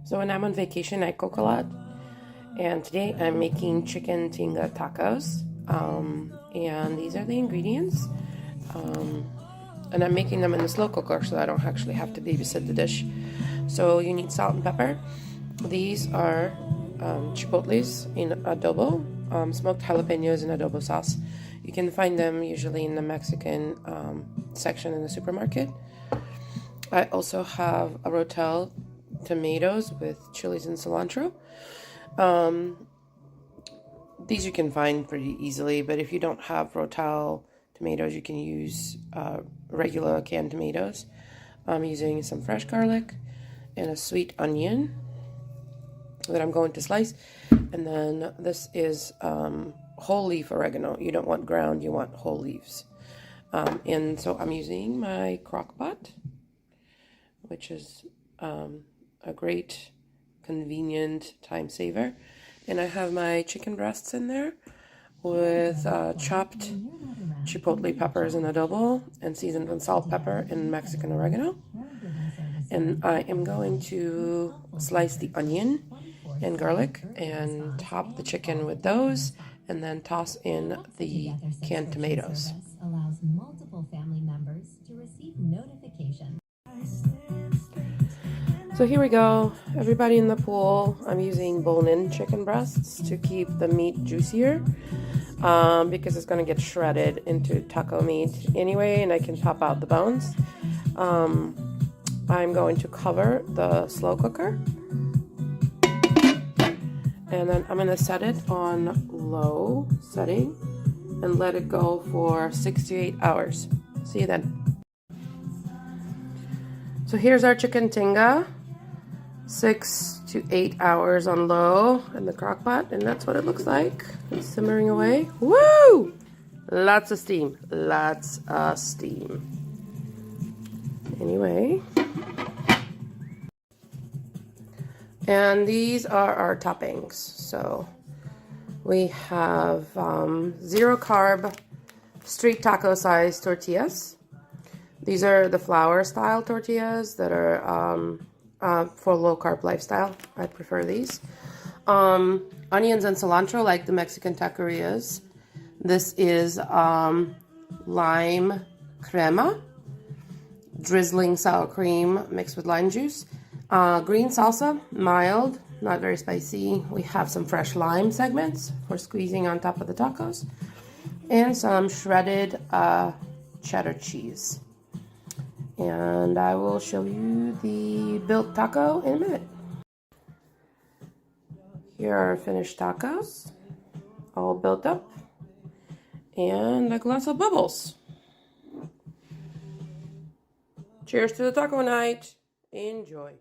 So when I'm on vacation, I cook a lot. And today I'm making chicken Tinga Takos. And these are the ingredients. And I'm making them in the slow cooker so I don't actually have to babysit the dish. So you need salt and pepper. These are chipotles in adobo, smoked jalapenos in adobo sauce. You can find them usually in the Mexican section in the supermarket. I also have a rotel tomatoes with chilies and cilantro. These you can find pretty easily, but if you don't have rotel tomatoes, you can use regular canned tomatoes. I'm using some fresh garlic and a sweet onion that I'm going to slice. And then this is whole leaf oregano. You don't want ground, you want whole leaves. And so I'm using my crock pot, which is a great, convenient time saver. And I have my chicken breasts in there with chopped chipotle peppers in adobo and seasoned with salt, pepper, and Mexican oregano. And I am going to slice the onion and garlic and top the chicken with those, and then toss in the canned tomatoes. Allows multiple family members to receive notifications. So here we go, everybody in the pool. I'm using bone-in chicken breasts to keep the meat juicier because it's going to get shredded into taco meat anyway, and I can pop out the bones. I'm going to cover the slow cooker, and then I'm going to set it on low setting and let it go for 6 to 8 hours. See you then. So here's our chicken tinga. 6 to 8 hours on low in the crock pot, and that's what it looks like. It's simmering away. Woo! Lots of steam. Lots of steam. Anyway. And these are our toppings. So we have 0 carb street taco size tortillas. These are the flour style tortillas that are for low carb lifestyle. I prefer these. Onions and cilantro like the Mexican taquerias. This is lime crema, drizzling sour cream mixed with lime juice. Green salsa, mild, not very spicy. We have some fresh lime segments for squeezing on top of the tacos, and some shredded cheddar cheese. And I will show you the built taco in a minute. Here are our finished tacos, all built up, and a glass of bubbles. Cheers to the taco night. Enjoy.